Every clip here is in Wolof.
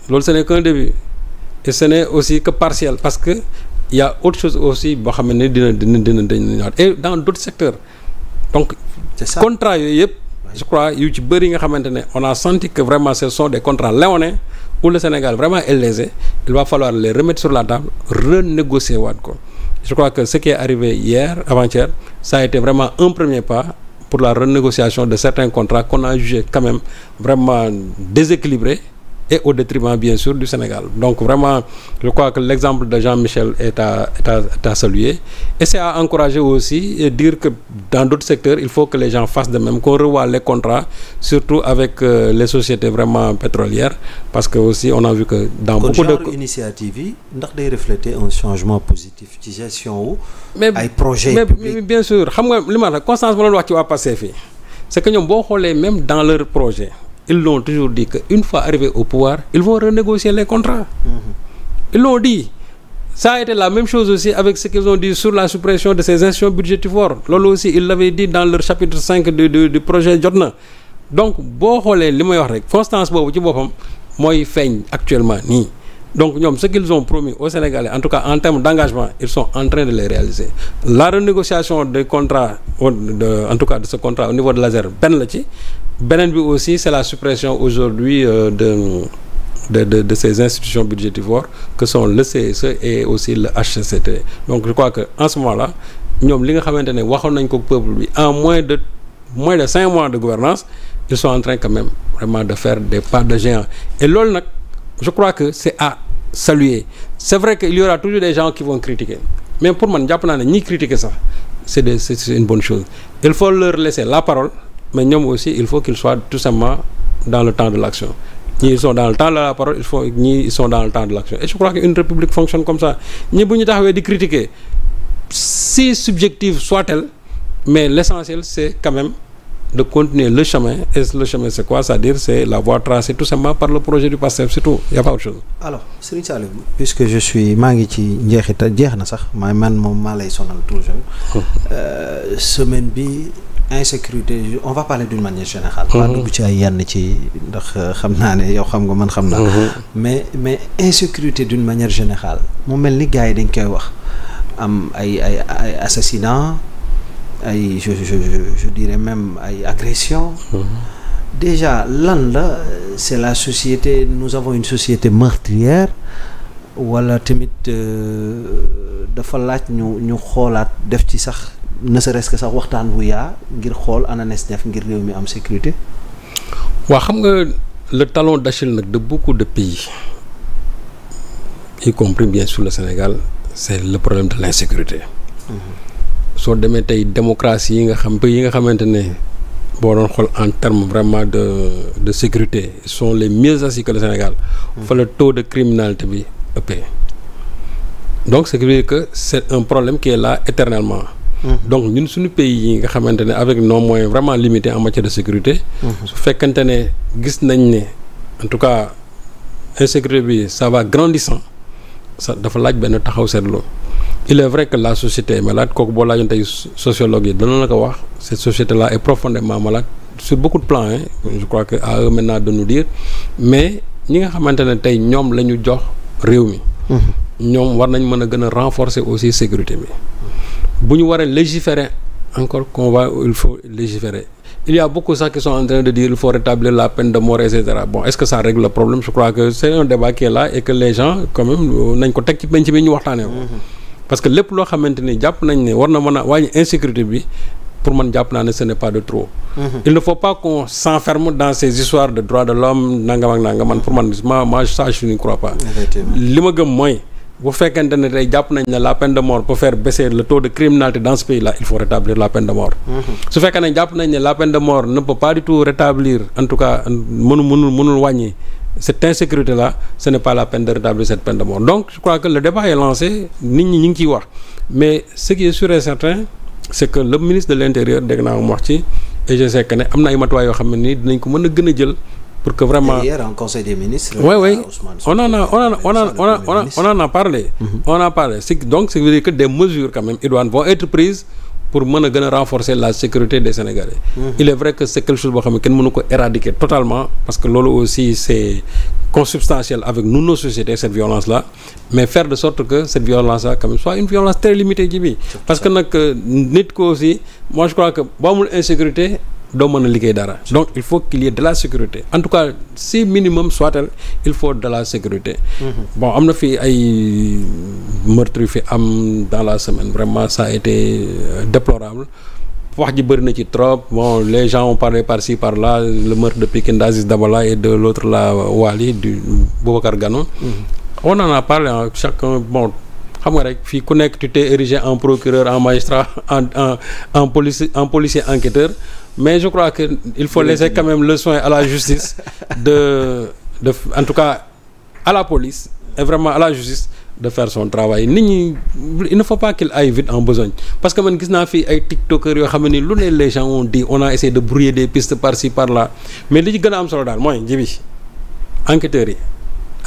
loolu ce n'est qu'un début et ce n'est aussi que partiel parce que il y a autre chose aussi boo xam ne dina ñëwaat et dans d'autres secteurs donc contrat yooyu yëpp je crois yu ci bëri nga xamante ne on a senti que vraiment ce sont des contrats léonins où le Sénégal vraiment est lésé il va falloir les remettre sur la table renégocier waat ko je crois que ce qui est arrivé hier avant-hier ça a été vraiment un premier pas pour la renégociation de certains contrats qu'on a jugé quand même vraiment déséquilibrés et au détriment bien sûr du Sénégal. Donc vraiment, je crois que l'exemple de Jean-Michel est à saluer. Et c'est à encourager aussi et dire que dans d'autres secteurs, il faut que les gens fassent de même, qu'on revoie les contrats, surtout avec les sociétés vraiment pétrolières, parce que aussi on a vu que dans beaucoup de initiatives yi ndax day refléter un changement positif ci gestion wu ay projets mais bien sûr xam nga li ma la constance ma doon wax ci waa Pastef fii c'est que ñoom boo xoolee même dans leur projet ils l'ont toujours dit que une fois arrivés au pouvoir ils vont renégocier les contrats. Ils l'ont dit. Ça a été la même chose aussi avec ce qu'ils ont dit sur la suppression de ces institutions budgétivores. Loolu aussi ils l'avaient dit dans leur chapitre 5 du projet Jotna. Donc boo xoolee li may wax rek constance boobu ci boppam mooy feeñ actuellement nii. Donc ñoom ce qu'ils ont promis aux Sénégalais en tout cas en termes d'engagement ils sont en train de les réaliser. La renégociation des contrats en tout cas de ce contrat au niveau de l'ASER benn la ci. Beneen bi aussi c'est la suppression aujourd'hui de ces institutions budgétivores que sont le CSE et aussi le HCCT. Donc je crois que en ce moment-là ñoom li nga xamante ne waxoon nañ ko peuple bi en moins de 5 mois de gouvernance ils sont en train quand même vraiment de faire des pas de géant. Et loolu nag je crois que c'est à saluer. C'est vrai qu'il y aura toujours des gens qui vont critiquer mais pour man jàpp naa ne ñiy critiquer sax c'est une bonne chose. Il faut leur laisser la parole. Mais ñoom aussi il faut qu'ils soient tout simplement dans le temps de l'action. Ñii ils sont dans le temps de la parole ñii ils sont dans le temps de l'action. Et je crois qu'une république fonctionne comme ça. Ñi bu ñu taxawee di critiquer si subjective soit-elle mais l'essentiel c'est quand même de continuer le chemin. Et le chemin c'est quoi? C'est-à-dire c'est la voie tracée tout simplement par le projet du PASTEF, c'est tout. Il y a pas autre chose. Alors Serigne Saliou puisque je suis maa ngi ci njeexita jeex na sax man moom maa lay sonal toujours semaine bi insécurité on va parler d'une manière générale. pas dugg ci ay yenn ci ndax xam naa ne yow xam nga man xam naa. mais insécurité d'une manière générale mu mel ni gars yi dañ koy wax am ay assassinats ay je dirais même ay agressions. Déjà lan la c'est la société nous avons une société meurtrière wala tamit dafa laaj ñu xoolaat def ci sax. Ne serait-ce que sax waxtaan bu yaa ngir xool ananes def ngir réew mi am sécurité. waaw xam nga le talon d'Achille nag de beaucoup de pays y compris bien sûr le Sénégal c'est le problème de l'insécurité. soo demee tey démocratie yi nga xam pays yi nga xamante ne boo doon xool en termes vraiment de sécurité ils sont les mieux assis que le Sénégal. fa le taux de criminalité bi ëppee. Donc ce qui veut dire que c'est un problème qui est là éternellement. Donc ñun suñu pays yi nga xamante ne avec nos moyens vraiment limités en matière de sécurité. su fekkante ne gis nañ ne en tout cas insécurité bi ça va grandissant ça dafa laaj benn taxaw seetlu. Il est vrai que la société est malade kooku boo laajoon tey sociologue yi dana la ko wax cette société là est profondément malade sur beaucoup de plans je crois que à eux maintenant de nous dire mais ñi nga xamante ne tey ñoom la ñu jox réew mi. ñoom war nañ mën a gën a renforcer aussi sécurité bi. bu ñu waree légiférer encore il faut légiférer il y a beaucoup ça qui sont en train de dire il faut rétablir la peine de mort et cetera bon est-ce que ça règle le problème je crois que c'est un débat qui est là et que les gens quand même nañ ko teg ci penc bi ñu waxtaanee ko parce que lépp loo xamante ni jàpp nañ ne war na mën a wàññi insécurité bi pour man jàpp naa ne ce n'est pas de trop. Il ne faut pas qu'on s'enferme dans ces histoires de droits de l'homme nangam ak nangam man pour man moi ça je ne crois pas. li ma gëm mooy. bu fekkente ne tey jàpp nañ ne la peine de mort pour faire baisser le taux de criminalité dans ce pays là il faut rétablir la peine de mort. su fekkee ne jàpp nañ ne la peine de mort ne peut pas du tout rétablir en tout cas mënul wàññi cette insécurité là ce n'est pas la peine de rétablir cette peine de mort donc je crois que le débat est lancé nit ñi ñu ngi ciy wax mais ce qui est sûr et certain c'est que le ministre de l'intérieur dégg naa mu wax ci et je sais que ne am na ay matuwaay yoo xam ne nii dinañ ko mën a gën a jël. Pour que vraiment. Hier en conseil des ministres. Oui. On en a parlé. On a parlé. Donc, ça veut dire que des mesures quand même idoines vont être prises pour mën a gën a renforcer la sécurité des Sénégalais. Il est vrai que c'est quelque chose boo xam ne kenn mënu ko éradiquer totalement parce que loolu aussi c'est consubstantiel avec nous nos sociétés cette violence là, mais faire de sorte que cette violence là quand même soit une violence très limitée ji bi parce que nag nit ko aussi moi je crois que boo amul insécurité doo mën a liggéey dara. Donc il faut qu'il y ait de la sécurité en tout cas si minimum soit-elle il faut de la sécurité. Bon am na fi ay meurtres yu fi am dans la semaine vraiment ça a été déplorable. wax ji bëri na ci trop bon les gens ont parlé par-ci par-là le meurtre de Pikine d'Aziz Dabala et de l'autre là Wali du Boubacar Gano. On en a parlé chacun bon xam nga rek fii ku nekk tu t'es érigé en procureur en magistrat en policier enquêteur mais je crois que il faut laisser quand même le soin à la justice de en tout cas à la police et vraiment à la justice de faire son travail nit ñi il ne faut pas qu'il aille vite en besogne parce que man gis naa fi ay tiktokers yoo xam ne lu ne les gens ont dit on a essayé de brouiller des pistes par-ci par-là mais li ci gën a am solo daal mooy jibi enquêteurs yi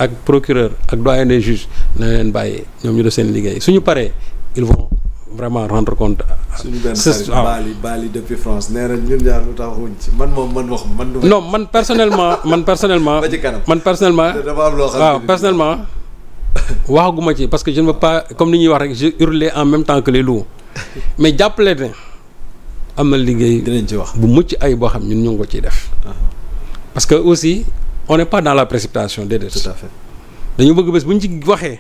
ak procureur ak doyen des juges na leen bàyyi ñoom ñu def seen liggéey suñu paree ils vont vraiment rendre compte. suñu benn xarit Bali depuis France nee na ñun ñaar lu tax wuñ ci man moom man wax man. non man personnellement ba ci kanam man personnellement. dafa am loo xam waaw personnellement. waxaguma ci parce que je ne veux pas comme ni ñuy wax rek je hurler en même temps que les loups mais jàppale ne am na liggéey. dinañ ci wax bu mucc ay boo xam ñun ñu ngi ko ciy def. parce que aussi on n'est pas dans la précipitation déedéet. tout à fait dañu bëgg bés bu ñu ci waxee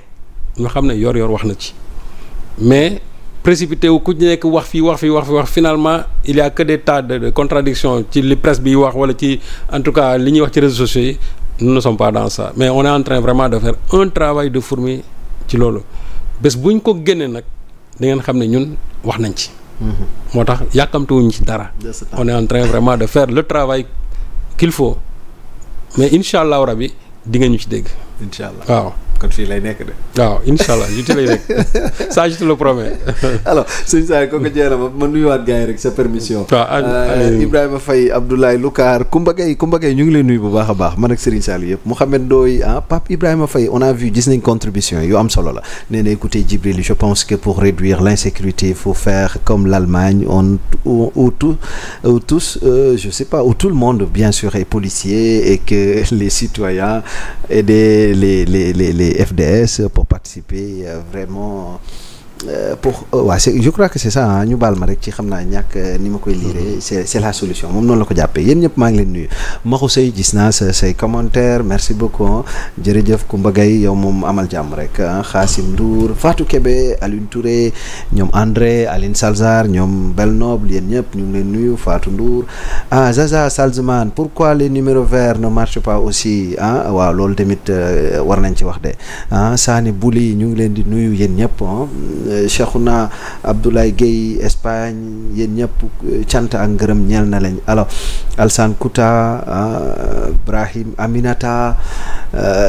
ñu xam ne yor-yor wax na ci mais précipité wu ku nekk wax fii finalement il y a que des tas de contradictions ci li presse bi wax wala ci en tout cas li ñuy wax ci réseaux sociaux yi. Nous ne sommes pas dans ça mais on est en train vraiment de faire un travail de fourmi ci loolu bés bu ñu ko génnee nag da ngeen xam ne ñun wax nañ ci. moo tax yàkkamtuwuñ ci dara. On est en train vraiment de faire le travail qu'il faut mais incha allah rabi di nga ñu ci dégg. incha allah waaw. kon fii lay nekk de. waaw incha allah ju lay nekk ça je te le promets. alors sëñ Saliou kooku jeex na ma nuyuwaat gars yi rek sa permission. waaw Ibrahima Faye Abdoulaye Lukaar Koumba Gueye ñu ngi lay nuyu bu baax a baax man ak Serigne Saliou yëpp Mouhamed Ndoye Pape Ibrahima Faye on a vu gis nañ contribution yu am solo la nee na écoutez Djibril je pense que pour réduire l'insécurité il faut faire comme l'Allemagne où tout le monde bien sûr est policier et que les citoyens aider les FDS pour participer vraiment je crois que c'est ça ñu baal ma rek ci xam naa ñàkk ni ma koy liiree c'est la solution moom noonu la ko jàppee yéen ñëpp maa ngi leen nuyu Maxu Sey gis naa say commentaires merci beaucoup jërëjëf Koumba Gaye yow moom amal jàmm rek Xaasim Ndour Fatou Kébé Alioune Touré ñoom André Aline Salzar ñoom Bel Noble yéen ñëpp ñu ngi leen nuyu Fatou Ndour Zaza Salzman pourquoi les numéros verts ne marchent pas aussi waaw loolu tamit war nañ ci wax de Sani Bouli ñu ngi leen di nuyu yéen ñëpp Cheikhouna Abdoulaye Gueye Espagne yéen ñëpp cant ak ngërëm ñeel na lañ alors Alsan Kouta Ibrahim Aminata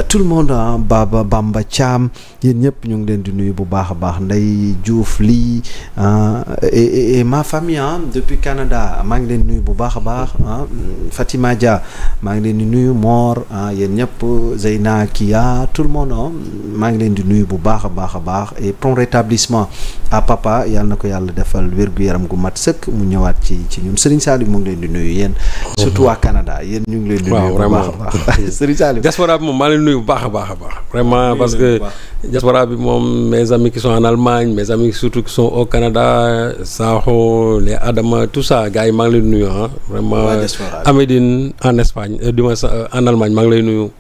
tout le monde Bamba Thiam yéen ñëpp ñu ngi leen di nuyu bu baax a baax Ndeye Diouf lii et ma famille depuis Canada maa ngi leen nuyu bu baax a baax Fatima Dia maa ngi leen di nuyu Mor yéen ñëpp Zeyna Kia tout le monde maa ngi leen di nuyu bu baax a baax et prompt rétablissement à papa yàlla na ko yàlla defal wér-gu-yaram gu mat sëkk mu ñëwaat ci ñun Serigne Saliou mu ngi leen di nuyu yéen surtout waa Canada yéen ñu ngi leen di nuyu bu baax a baax Serigne Saliou diaspora bi moom maa leen nuyu bu baax a baax vraiment parce que diaspora bi moom mes amis qui sont en Allemagne mes amis surtout qui sont au Canada Sakho les Adama tout ça gars yi maa ngi leen di nuyu vraiment Amédine en Espagne du moins en Allemagne maa ngi lay nuyu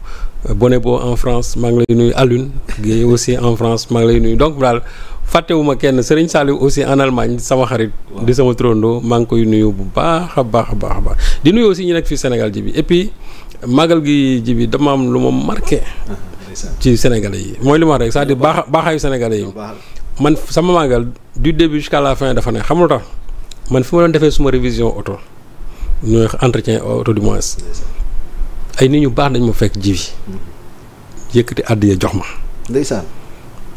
Bonebo en France maa ngi lay nuyu Alune Guèye aussi en France maa ngi lay nuyu donc daal fàttewuma kenn Serigne Saliou aussi en Allemagne sama xarit di sama trondo maa ngi koy nuyu bu baax a baax di nuyu aussi ñu nekk fii Sénégal ji bi et puis màggal gi ji bi dama am lu ma marqué ci Sénégalais yi mooy li ma wax rek c'est-à-dire baaxaayu Sénégalais yi man sama màggal du début jusqu'à la fin dafa ne xam lu tax man fi ma doon defee suma révision auto ñooy entretien auto du moins ay nit ñu baax dañ ma fekk ji bi yëkkati àddiya jox ma ndeysaan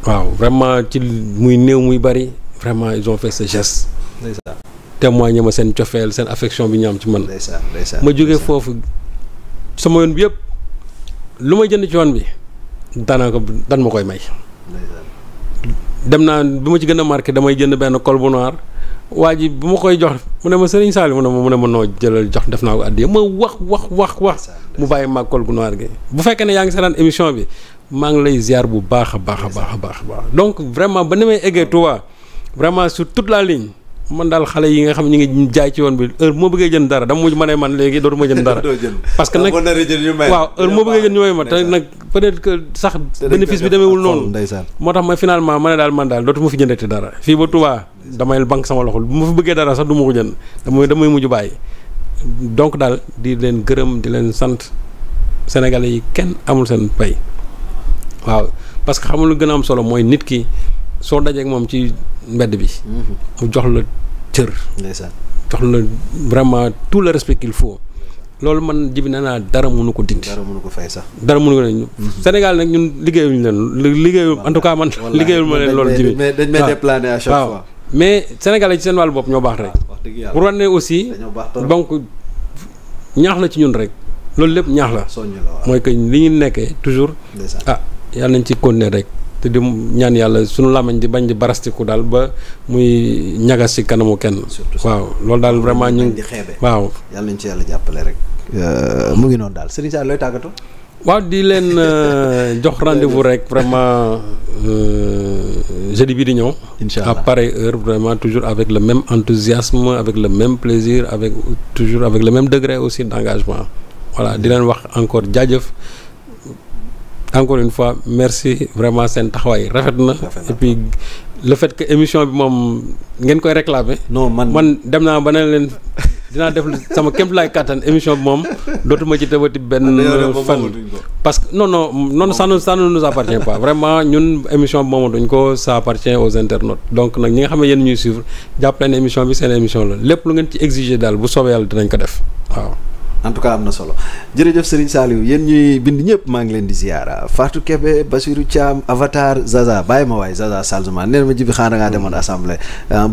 waaw vraiment ci muy néew muy bari vraiment ils ont fait ce geste. ndeysaan témoigner ma seen cofeel seen affection bi ñu am ci man. ndeysaan ma jógee foofu sama yoon bi yëpp lu may jënd ci yoon bi daanaka dan ma koy may. dem naa bi ma ci gën a marqué damay jënd benn col bu noir waa ji bu ma koy jox mu ne ma Serigne Saliou mu ne ma noo jëlal jox def naa ko addiya ma wax mu bàyyi maag Col gu Noir gi bu fekkee ne yaa ngi seetaan émission bi maa ngi lay ziar bu baax a baax donc vraiment ba ni may eggee Touba vraiment sur toute la ligne man daal xale yi nga xam ñu ngi jaay ci yoon bi heure moo bëggee jënd dara dama mujj ma ne man léegi dootuma jënd dara parce que nag waaw heure moo bëggee jënd ñu may ma te nag peut-être que sax bénéfice bi demeewul noonu moo tax ma finalement ma ne daal man daal dootuma fi jëndati dara fii ba Touba damay banque sama loxo bu ma fi bëggee dara sax du ma ko jënd damay mujj bàyyi donc daal di leen gërëm di leen sant Sénégalais yi kenn amul seen pay waaw parce que xam lu gën a am solo mooy nit ki soo dajeek moom ci mbedd bi mu jox la cër jox la vraiment tout le respect qu'il faut loolu man Djiby nee naa dara mënu ko dindi dara mënu ko fay sax dara mënu ko dindi Sénégal nag ñun liggéeyuñu leen en tout cas man liggéeyul ma leen loolu Djiby mais dañ may déplané à chaque fois mais Sénégalais ci seen wàllu bopp ñoo baax rek pour wane aussi donc ñaax la ci ñun rek loolu lépp ñaax la mooy que li ñu nekkee toujours yàlla nañ ci continuer rek te di ñaan yàlla sunu làmmiñ di bañ di barastiku daal ba muy ñagas ci kanamu kenn waaw loolu daal vraiment ñu waaw yàlla nañ ci yàlla jàppale rek mu ngi noonu daal Serigne Saliou looy tàggatoo waaw di leen jox rendez-vous rek vraiment jeudi bi di ñëw à pareille heure vraiment toujours avec le même enthousiasme avec le même plaisir toujours avec le même degré aussi d'engagement voilà di leen wax encore jaajëf encore une fois merci vraiment seen taxawaay rafet na et puis le fait que émission bi moom ngeen koy réclamer non man dem naa ba ne leen dinaa def sama kéem lay kàttan émission bi moom dootuma ci tëbati benn fan parce que non ça ne nous appartient pas vraiment ñun émission bi moom duñ ko ça appartient aux internautes donc nag ñi nga xam ne yéen ñuy suivre jàpp leen émission bi seen émission la lépp lu ngeen ci exiger daal bu soobee yàlla dinañ ko def waaw en tout cas am na solo jërëjëf Serigne Saliou yéen ñuy bind ñëpp maa ngi leen di ziara Fatou Kébé Bassirou Thiam Avatar Zaza bàyyi ma waay Zaza Salzman nee na ma Djiby xanaa ngaa demoon assemblée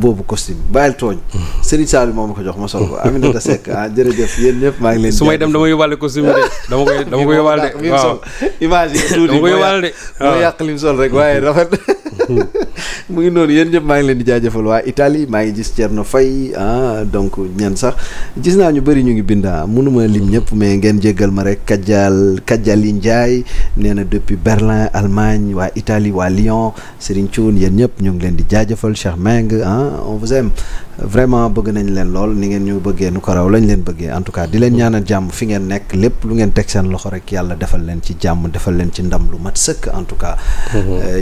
boobu costume bàyyil tooñ Serigne Saliou moo ma ko jox ma sol ko Aminata Seck jërëjëf yéen ñëpp maa ngi leen di su may dem dama yóbbaale costume de dama ko yóbbaale de waaw image yi tuuti dama ko yóbbaale de moo yàq lim sol rek waaye rafet mu ngi noonu yéen ñëpp maa ngi leen di jaajëfal waa Italie maa ngi gis Thierno Faye donc ñan sax gis naa ñu bëri ñu ngi bind mënuma lim ñëpp mais ngeen jéggal ma rek Kajali Ndiaye nee na depuis Berlin Allemagne waa Italie waa Lyon Serigne Thioune yéen ñëpp ñu ngi leen di jaajëfal Cheikh Meng on vous aime vraiment bëgg nañ leen lool ni ngeen ñu bëggee nu ko raw lañ leen bëggee en tout cas di leen ñaanal jàmm fi ngeen nekk lépp lu ngeen teg seen loxo rek yàlla defal leen ci jàmm defal leen ci ndam lu mat sëkk en tout cas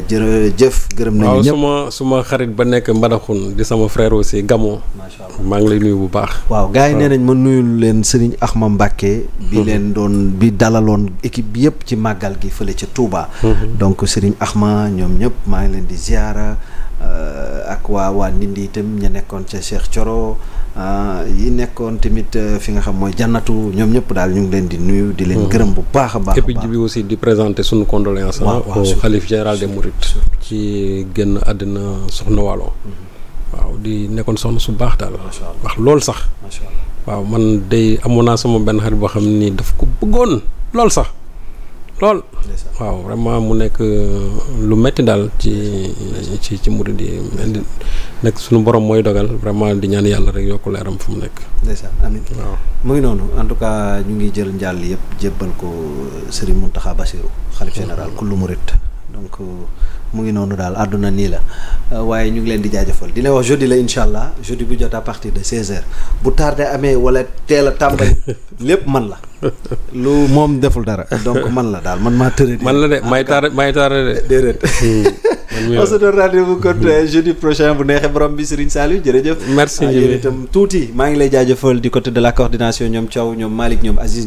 jërëjëf gërëm nañu ñëpp waaw suma xarit ba nekk Mbadaxun di sama frère aussi Gamo macha allah maa ngi lay nuyu bu baax waaw gars yi nee nañ ma nuyul leen Serigne Axma Mbacké bi leen bi dalaloon équipe bi yëpp ci màggal gi fële ca Touba donc Serigne Axma ñoom ñëpp maa ngi leen di ziara ak waa Ndindi itam ña nekkoon ca Cheikh Thioro yi nekkoon tamit fi nga xam mooy jannatu ñoom ñëpp daal ñu ngi leen di nuyu di leen gërëm bu baax a baax. et puis Djiby aussi di présenter sunu condoléance au khalife général des Mourides ci génn àddina Soxna Waalo waaw di nekkoon soxna su baax daal wax lool sax waaw man day amoon naa sama benn xarit boo xam ni daf ko bëggoon lool sax lool waaw vraiment mu nekk lu metti daal ci murid yi nekk suñu borom mooy dogal vraiment di ñaan yàlla rek yokku leeram fu mu nekk ndeysaan amiin waaw mu ngi noonu en tout cas ñu ngi jël njàll yëpp jébbal ko Serigne Mountakha Bassirou xalif général kullu murid donc mu ngi noonu daal àdduna nii la waaye ñu ngi leen di jaajëfal di leen wax jeudi la incha allah jeudi bu jot à partir de 16h bu tardé amee wala teel a tàmbali lépp man la lu moom deful dara donc man la daal man maa tërë man la de may tardé de déedéet on se donne rendez-vous kon jeudi prochain bu neexee borom bi Serigne Saliou jërëjëf merci yéen itam tuuti maa ngi lay jaajëfal du côté de la coordination ñoom Thiaw ñoom Malick ñoom Aziz